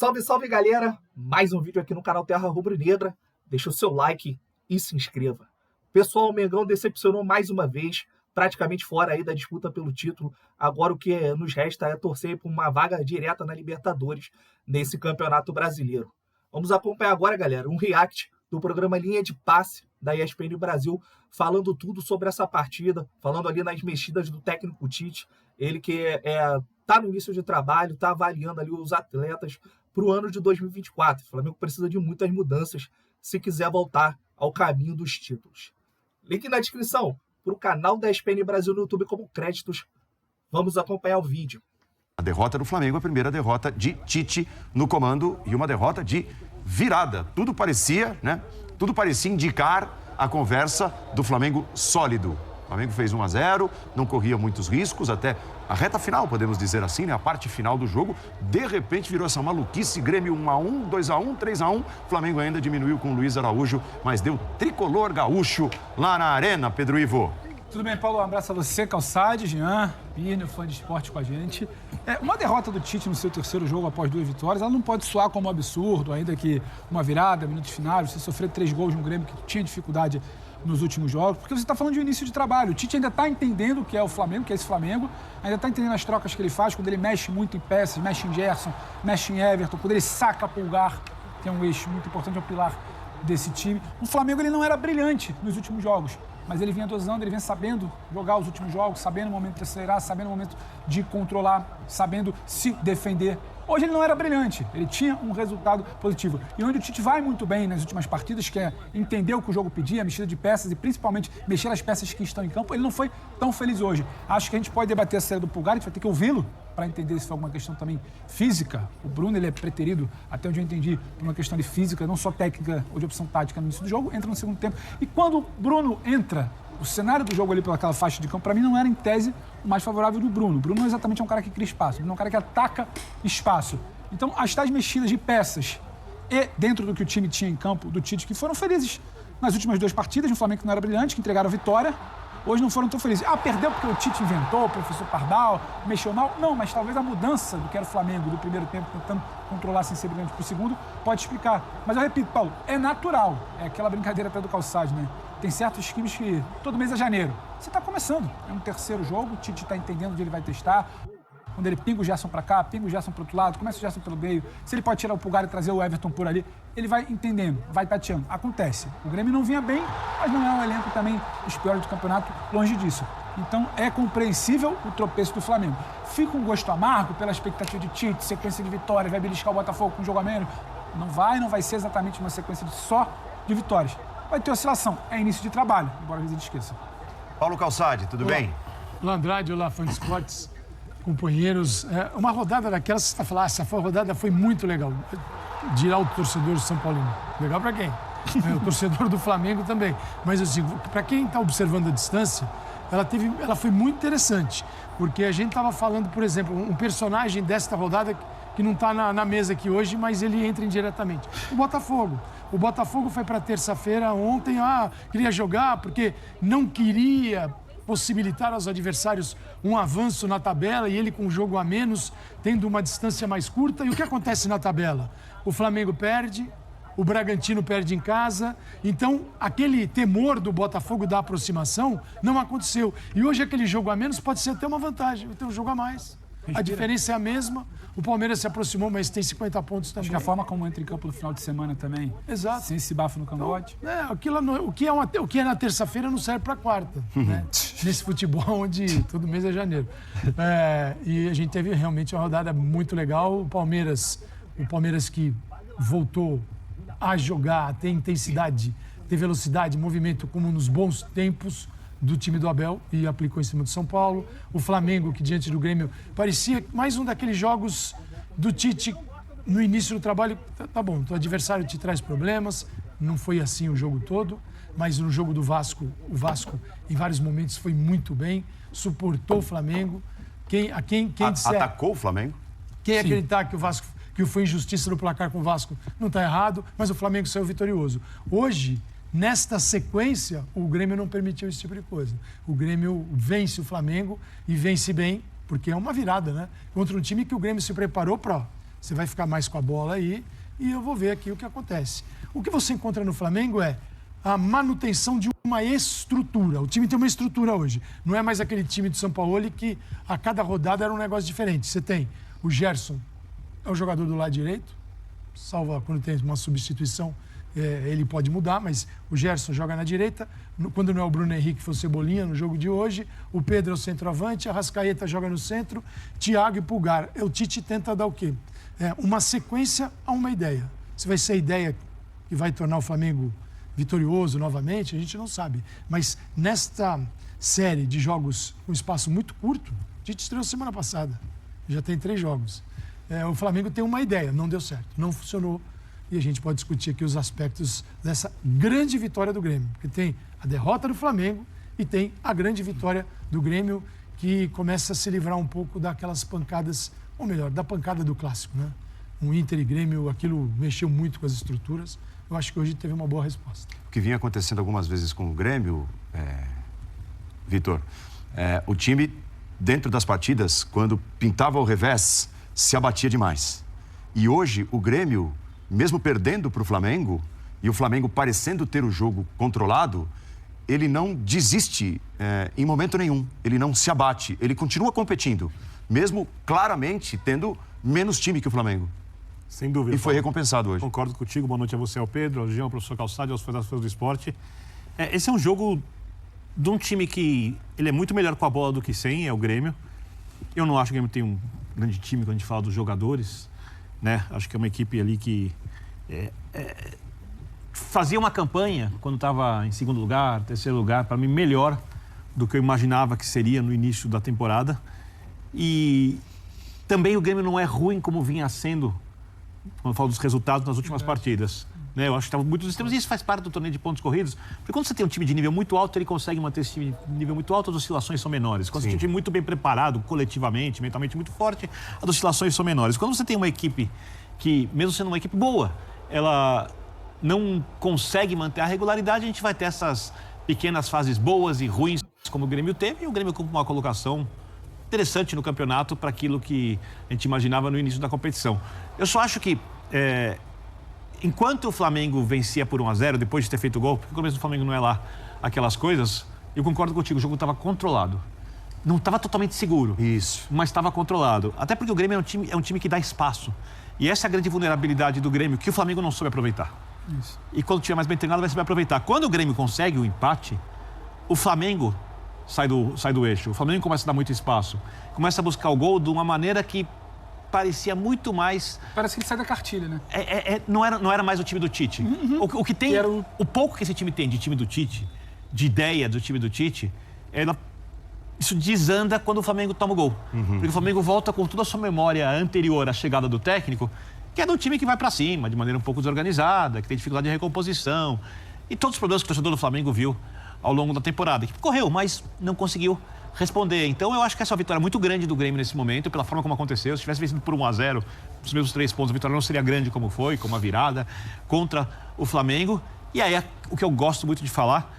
Salve, salve, galera! Mais um vídeo aqui no canal Terra Rubro-Negra. Deixa o seu like e se inscreva. Pessoal, o Mengão decepcionou mais uma vez, praticamente fora aí da disputa pelo título. Agora o que nos resta é torcer por uma vaga direta na Libertadores nesse Campeonato Brasileiro. Vamos acompanhar agora, galera, um react do programa Linha de Passe da ESPN Brasil, falando tudo sobre essa partida, falando ali nas mexidas do técnico Tite, ele que tá no início de trabalho, tá avaliando ali os atletas para o ano de 2024. O Flamengo precisa de muitas mudanças se quiser voltar ao caminho dos títulos. Link na descrição para o canal da ESPN Brasil no YouTube como créditos. Vamos acompanhar o vídeo. A derrota do Flamengo, a primeira derrota de Tite no comando e uma derrota de virada. Tudo parecia indicar a conversa do Flamengo sólido. O Flamengo fez 1-0, não corria muitos riscos, até a reta final, podemos dizer assim, né? A parte final do jogo, de repente virou essa maluquice, Grêmio 1-1, 2-1, 3-1, o Flamengo ainda diminuiu com o Luiz Araújo, mas deu tricolor gaúcho lá na arena, Pedro Ivo. Tudo bem, Paulo? Um abraço a você, Calçade, Jean, Pino, fã de esporte com a gente. Uma derrota do Tite no seu terceiro jogo após 2 vitórias, ela não pode soar como um absurdo, ainda que uma virada, minutos finais, você sofrer 3 gols de um Grêmio que tinha dificuldade nos últimos jogos, porque você está falando de um início de trabalho. O Tite ainda está entendendo o que é o Flamengo, que é esse Flamengo, ainda está entendendo as trocas que ele faz, quando ele mexe muito em peças, mexe em Gerson, mexe em Everton, quando ele saca Pulgar, que é um eixo muito importante, é o pilar desse time. O Flamengo ele não era brilhante nos últimos jogos, mas ele vinha dosando, ele vinha sabendo jogar os últimos jogos, sabendo o momento de acelerar, sabendo o momento de controlar, sabendo se defender. Hoje ele não era brilhante, ele tinha um resultado positivo. E onde o Tite vai muito bem nas últimas partidas, que é entender o que o jogo pedia, a mexida de peças e principalmente mexer as peças que estão em campo, ele não foi tão feliz hoje. Acho que a gente pode debater a saída do Pulgar, a gente vai ter que ouvi-lo para entender se foi alguma questão também física. O Bruno ele é preterido, até onde eu entendi, por uma questão de física, não só técnica ou de opção tática no início do jogo, entra no segundo tempo. E quando o Bruno entra, o cenário do jogo ali pelaquela faixa de campo, para mim, não era, em tese, o mais favorável do Bruno. O Bruno não exatamente é um cara que cria espaço, ele é um cara que ataca espaço. Então, as tais mexidas de peças e dentro do que o time tinha em campo do Tite, que foram felizes nas últimas 2 partidas, um Flamengo que não era brilhante, que entregaram a vitória, hoje não foram tão felizes. Perdeu porque o Tite inventou, o professor Pardal, mexeu mal. Não, mas talvez a mudança do que era o Flamengo do primeiro tempo, tentando controlar sem ser brilhante para o segundo, pode explicar. Mas eu repito, Paulo, é natural. É aquela brincadeira até do Calçade, né? Tem certos times que todo mês é janeiro. Você está começando. É um terceiro jogo, o Tite está entendendo onde ele vai testar. Quando ele pinga o Gerson para cá, pinga o Gerson para o outro lado, começa o Gerson pelo meio. Se ele pode tirar o Pulgar e trazer o Everton por ali, ele vai entendendo, vai tateando. Acontece. O Grêmio não vinha bem, mas não é um elenco também dos piores do campeonato, longe disso. Então é compreensível o tropeço do Flamengo. Fica um gosto amargo pela expectativa de Tite, sequência de vitórias, vai beliscar o Botafogo com um jogo a menos. Não vai ser exatamente uma sequência só de vitórias. Vai ter oscilação, é início de trabalho, embora a gente esqueça. Paulo Calçade, tudo bem? Olá, Andrade, olá, fã de esportes, companheiros. Uma rodada daquelas, você está falando, essa rodada foi muito legal. Dirá o torcedor São Paulino. Legal para quem? O torcedor do Flamengo também. Mas assim, para quem está observando a distância, ela foi muito interessante. Porque a gente estava falando, por exemplo, um personagem desta rodada que não está na mesa aqui hoje, mas ele entra indiretamente. O Botafogo. O Botafogo foi para terça-feira ontem, queria jogar porque não queria possibilitar aos adversários um avanço na tabela e ele com um jogo a menos, tendo uma distância mais curta. E o que acontece na tabela? O Flamengo perde, o Bragantino perde em casa. Então, aquele temor do Botafogo da aproximação não aconteceu. E hoje aquele jogo a menos pode ser até uma vantagem, vai ter um jogo a mais. A diferença é a mesma. O Palmeiras se aproximou, mas tem 50 pontos também. Acho que a forma como entra em campo no final de semana também. Exato. Sem esse bafo no cangote. O que é na terça-feira não serve para quarta. Né? Nesse futebol onde todo mês é janeiro. E a gente teve realmente uma rodada muito legal. O Palmeiras que voltou a jogar, a ter intensidade, ter velocidade, movimento como nos bons tempos do time do Abel e aplicou em cima do São Paulo. O Flamengo, que diante do Grêmio parecia mais um daqueles jogos do Tite no início do trabalho. Tá bom, o adversário te traz problemas, não foi assim o jogo todo, mas no jogo do Vasco, o Vasco em vários momentos foi muito bem, suportou o Flamengo. Atacou o Flamengo? Quem acreditar que foi injustiça no placar com o Vasco não está errado, mas o Flamengo saiu vitorioso. Hoje, nesta sequência, o Grêmio não permitiu esse tipo de coisa. O Grêmio vence o Flamengo e vence bem, porque é uma virada, né? Contra um time que o Grêmio se preparou para Você vai ficar mais com a bola aí e eu vou ver aqui o que acontece. O que você encontra no Flamengo é a manutenção de uma estrutura. O time tem uma estrutura hoje. Não é mais aquele time do São Paulo que a cada rodada era um negócio diferente. Você tem o Gerson, é o jogador do lado direito, salva quando tem uma substituição, ele pode mudar, mas o Gerson joga na direita. Quando não é o Bruno Henrique, foi o Cebolinha no jogo de hoje. O Pedro é o centroavante, a Arrascaeta joga no centro, Thiago e Pulgar. O Tite tenta dar o quê? Uma sequência a uma ideia. Se vai ser a ideia que vai tornar o Flamengo vitorioso novamente, a gente não sabe. Mas nesta série de jogos com espaço muito curto, a gente estreou semana passada. Já tem 3 jogos. O Flamengo tem uma ideia, não deu certo, não funcionou. E a gente pode discutir aqui os aspectos dessa grande vitória do Grêmio. Porque tem a derrota do Flamengo e tem a grande vitória do Grêmio, que começa a se livrar um pouco daquelas pancadas, ou melhor, da pancada do clássico, né? O Inter e Grêmio, aquilo mexeu muito com as estruturas. Eu acho que hoje teve uma boa resposta. O que vinha acontecendo algumas vezes com o Grêmio, Vitor, o time, dentro das partidas, quando pintava o revés, se abatia demais. E hoje, o Grêmio, mesmo perdendo para o Flamengo, e o Flamengo parecendo ter o jogo controlado, ele não desiste em momento nenhum. Ele não se abate. Ele continua competindo, mesmo claramente tendo menos time que o Flamengo. Sem dúvida. E foi recompensado hoje. Concordo contigo. Boa noite a você, ao Pedro, ao Jean, ao professor Calçade, aos fãs do esporte. Esse é um jogo de um time que ele é muito melhor com a bola do que sem, é o Grêmio. Eu não acho que o Grêmio tem um grande time quando a gente fala dos jogadores, né? Acho que é uma equipe ali que fazia uma campanha quando estava em segundo lugar, terceiro lugar, para mim melhor do que eu imaginava que seria no início da temporada. E também o Grêmio não é ruim como vinha sendo, quando eu falo dos resultados nas últimas partidas. Né? Eu acho que estava muito extremos e isso faz parte do torneio de pontos corridos. Porque quando você tem um time de nível muito alto, ele consegue manter esse time de nível muito alto, as oscilações são menores. Quando você tem um time muito bem preparado, coletivamente, mentalmente muito forte, as oscilações são menores. Quando você tem uma equipe que, mesmo sendo uma equipe boa, ela não consegue manter a regularidade, a gente vai ter essas pequenas fases boas e ruins, como o Grêmio teve, e o Grêmio com uma colocação interessante no campeonato para aquilo que a gente imaginava no início da competição. Eu só acho que, enquanto o Flamengo vencia por 1-0, depois de ter feito o gol, porque o começo do Flamengo não é lá aquelas coisas, eu concordo contigo, o jogo estava controlado. Não estava totalmente seguro, Isso. mas estava controlado. Até porque o Grêmio é um time que dá espaço. E essa é a grande vulnerabilidade do Grêmio, que o Flamengo não soube aproveitar. Isso. E quando tiver mais bem treinado, vai saber aproveitar. Quando o Grêmio consegue o empate, o Flamengo sai do eixo. O Flamengo começa a dar muito espaço. Começa a buscar o gol de uma maneira que parecia muito mais... Parece que ele sai da cartilha, né? Não era mais o time do Tite. O que tem... O pouco que esse time tem de time do Tite, de ideia do time do Tite, isso desanda quando o Flamengo toma o gol. Porque o Flamengo volta com toda a sua memória anterior à chegada do técnico, que é do time que vai pra cima, de maneira um pouco desorganizada, que tem dificuldade de recomposição. E todos os problemas que o torcedor do Flamengo viu ao longo da temporada. Que correu, mas não conseguiu responder. Então, eu acho que essa é uma vitória muito grande do Grêmio nesse momento, pela forma como aconteceu. Se tivesse vencido por 1-0, os mesmos 3 pontos, a vitória não seria grande como foi, como a virada contra o Flamengo. E aí, o que eu gosto muito de falar,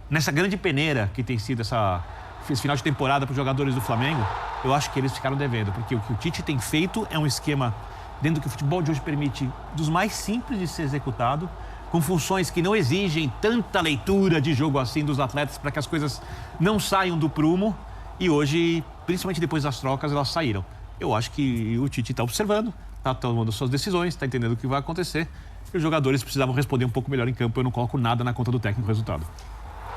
nessa grande peneira que tem sido esse final de temporada para os jogadores do Flamengo, eu acho que eles ficaram devendo, porque o que o Tite tem feito é um esquema, dentro do que o futebol de hoje permite, dos mais simples de ser executado, com funções que não exigem tanta leitura de jogo assim dos atletas para que as coisas não saiam do prumo. E hoje, principalmente depois das trocas, elas saíram. Eu acho que o Tite está observando, está tomando suas decisões, está entendendo o que vai acontecer. E os jogadores precisavam responder um pouco melhor em campo. Eu não coloco nada na conta do técnico resultado.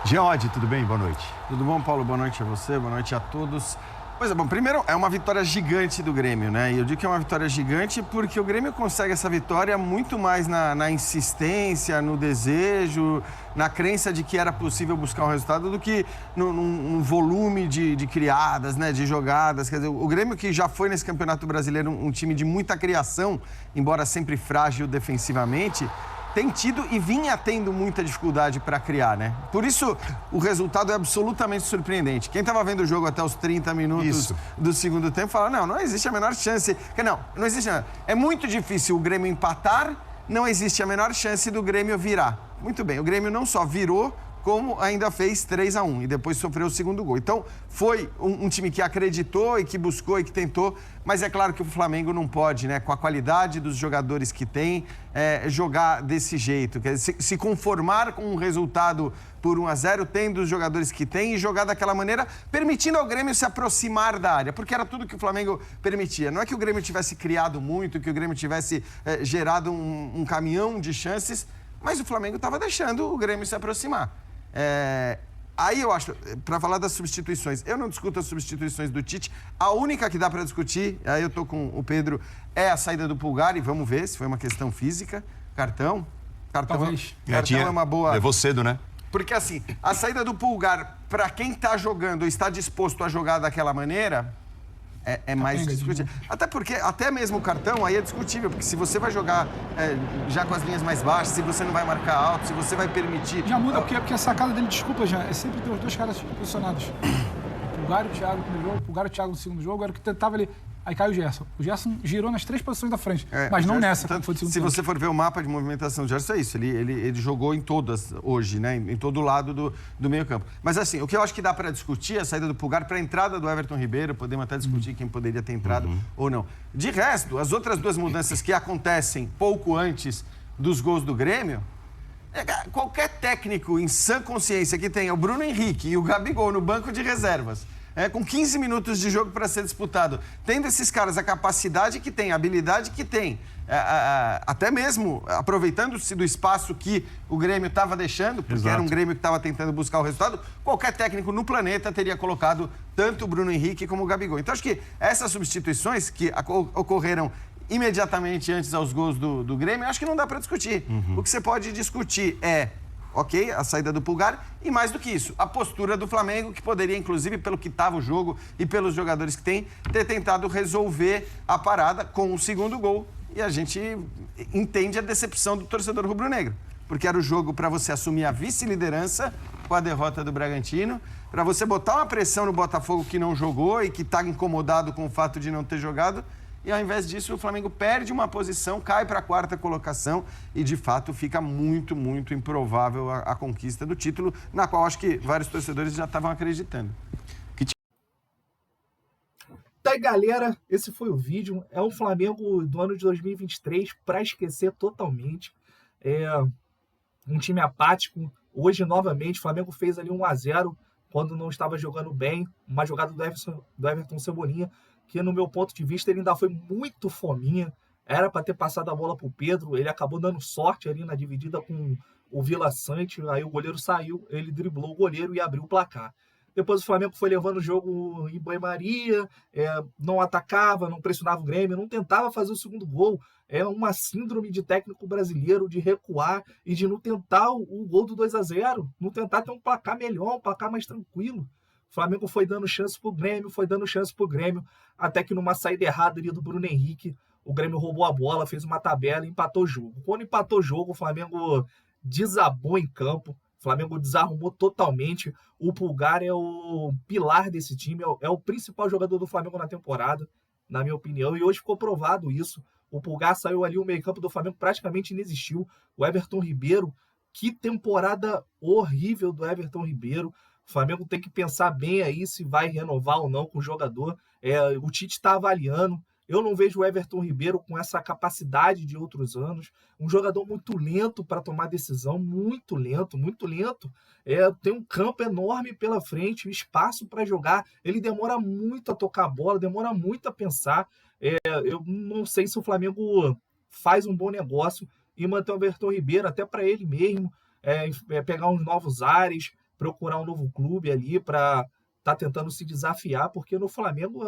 Geode, tudo bem? Boa noite. Tudo bom, Paulo? Boa noite a você, boa noite a todos. Pois é, bom, primeiro é uma vitória gigante do Grêmio, né? E eu digo que é uma vitória gigante porque o Grêmio consegue essa vitória muito mais na insistência, no desejo, na crença de que era possível buscar um resultado do que num volume de criadas, né? De jogadas. Quer dizer, o Grêmio, que já foi nesse Campeonato Brasileiro um time de muita criação, embora sempre frágil defensivamente, tem tido e vinha tendo muita dificuldade para criar, né? Por isso, o resultado é absolutamente surpreendente. Quem estava vendo o jogo até os 30 minutos do segundo tempo fala, não existe a menor chance. Não existe. É muito difícil o Grêmio empatar, não existe a menor chance do Grêmio virar. Muito bem, o Grêmio não só virou, como ainda fez 3-1 e depois sofreu o segundo gol. Então, foi um time que acreditou e que buscou e que tentou, mas é claro que o Flamengo não pode, né, com a qualidade dos jogadores que tem, jogar desse jeito. Quer dizer, se conformar com um resultado por 1-0, tendo os jogadores que tem e jogar daquela maneira, permitindo ao Grêmio se aproximar da área, porque era tudo que o Flamengo permitia. Não é que o Grêmio tivesse criado muito, que o Grêmio tivesse gerado um caminhão de chances, mas o Flamengo estava deixando o Grêmio se aproximar. Aí eu acho, para falar das substituições, eu não discuto as substituições do Tite. A única que dá para discutir, aí eu tô com o Pedro, é a saída do Pulgar, e vamos ver se foi uma questão física. Cartão é uma boa... Levou cedo, né? Porque assim, a saída do Pulgar, para quem tá jogando ou está disposto a jogar daquela maneira, é mais discutível. Até porque, até mesmo o cartão aí é discutível, porque se você vai jogar já com as linhas mais baixas, se você não vai marcar alto, se você vai permitir... Já muda, porque a sacada dele, desculpa, já, é sempre ter os dois caras posicionados. O Pulgar e o Thiago no primeiro jogo, o Pulgar e o Thiago no segundo jogo, era o que tentava ali. Aí caiu o Gerson. O Gerson girou nas 3 posições da frente, mas não nessa. Tanto, foi se você for ver o mapa de movimentação do Gerson, é isso. Ele jogou em todas hoje, né? Em todo lado do meio campo. Mas assim, o que eu acho que dá para discutir é a saída do Pulgar para a entrada do Everton Ribeiro. Podemos até discutir quem poderia ter entrado ou não. De resto, as outras 2 mudanças que acontecem pouco antes dos gols do Grêmio, qualquer técnico em sã consciência que tenha o Bruno Henrique e o Gabigol no banco de reservas, com 15 minutos de jogo para ser disputado, tendo esses caras a capacidade que tem, a habilidade que tem, até mesmo aproveitando-se do espaço que o Grêmio estava deixando, porque era um Grêmio que estava tentando buscar o resultado, qualquer técnico no planeta teria colocado tanto o Bruno Henrique como o Gabigol. Então, acho que essas substituições que ocorreram imediatamente antes aos gols do Grêmio, acho que não dá para discutir. O que você pode discutir ok, a saída do Pulgar, e mais do que isso, a postura do Flamengo, que poderia, inclusive, pelo que estava o jogo e pelos jogadores que tem, ter tentado resolver a parada com o segundo gol. E a gente entende a decepção do torcedor rubro-negro, porque era o jogo para você assumir a vice-liderança com a derrota do Bragantino, para você botar uma pressão no Botafogo que não jogou e que está incomodado com o fato de não ter jogado. E, ao invés disso, o Flamengo perde uma posição, cai para a 4ª colocação e, de fato, fica muito, muito improvável a conquista do título, na qual acho que vários torcedores já estavam acreditando. Tá aí, galera, esse foi o vídeo. É um Flamengo do ano de 2023 para esquecer totalmente. Um time apático. Hoje, novamente, o Flamengo fez ali 1-0 quando não estava jogando bem. Uma jogada do Everton Cebolinha, que no meu ponto de vista ele ainda foi muito fominha, era para ter passado a bola para o Pedro, ele acabou dando sorte ali na dividida com o Vila Sante, aí o goleiro saiu, ele driblou o goleiro e abriu o placar. Depois o Flamengo foi levando o jogo em banho-maria, não atacava, não pressionava o Grêmio, não tentava fazer o segundo gol. É uma síndrome de técnico brasileiro de recuar e de não tentar o gol do 2-0, não tentar ter um placar melhor, um placar mais tranquilo. O Flamengo foi dando chance pro Grêmio, até que numa saída errada ali do Bruno Henrique, o Grêmio roubou a bola, fez uma tabela e empatou o jogo. Quando empatou o jogo, o Flamengo desabou em campo, o Flamengo desarrumou totalmente. O Pulgar é o pilar desse time, é o principal jogador do Flamengo na temporada, na minha opinião, e hoje ficou provado isso. O Pulgar saiu ali, o meio-campo do Flamengo praticamente inexistiu. O Everton Ribeiro, que temporada horrível do Everton Ribeiro. O Flamengo tem que pensar bem aí se vai renovar ou não com o jogador. O Tite está avaliando. Eu não vejo o Everton Ribeiro com essa capacidade de outros anos. Um jogador muito lento para tomar decisão, muito lento, muito lento. Tem um campo enorme pela frente, espaço para jogar. Ele demora muito a tocar a bola, demora muito a pensar. Eu não sei se o Flamengo faz um bom negócio e manter o Everton Ribeiro, até para ele mesmo, pegar uns novos ares, procurar um novo clube ali para tá tentando se desafiar, porque no Flamengo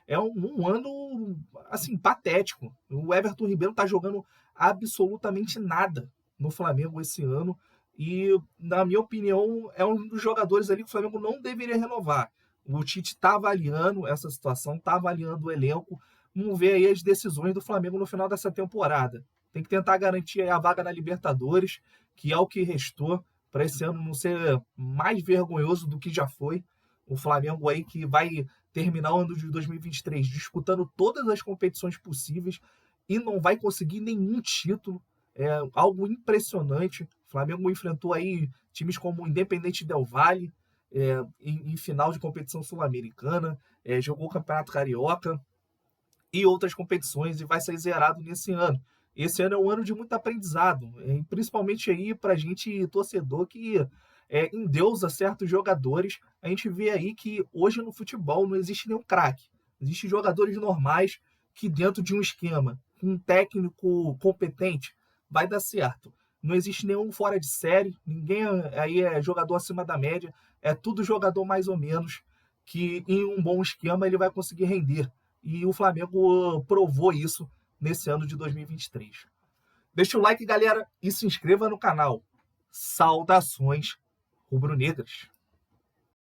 é um ano, assim, patético. O Everton Ribeiro tá jogando absolutamente nada no Flamengo esse ano e, na minha opinião, é um dos jogadores ali que o Flamengo não deveria renovar. O Tite tá avaliando essa situação, tá avaliando o elenco. Vamos ver aí as decisões do Flamengo no final dessa temporada. Tem que tentar garantir aí a vaga na Libertadores, que é o que restou, para esse ano não ser mais vergonhoso do que já foi. O Flamengo aí que vai terminar o ano de 2023 disputando todas as competições possíveis e não vai conseguir nenhum título. É algo impressionante. O O Flamengo enfrentou aí times como o Independente Del Valle, em final de competição sul-americana, jogou o Campeonato Carioca e outras competições, e vai sair zerado nesse ano. Esse ano é um ano de muito aprendizado, principalmente aí para a gente, torcedor, que endeusa certos jogadores. A gente vê aí que hoje no futebol não existe nenhum craque. Existem jogadores normais que dentro de um esquema, com um técnico competente, vai dar certo. Não existe nenhum fora de série, ninguém aí é jogador acima da média, é tudo jogador mais ou menos, que em um bom esquema ele vai conseguir render. E o Flamengo provou isso nesse ano de 2023. Deixa o like, galera, e se inscreva no canal. Saudações rubro-negras.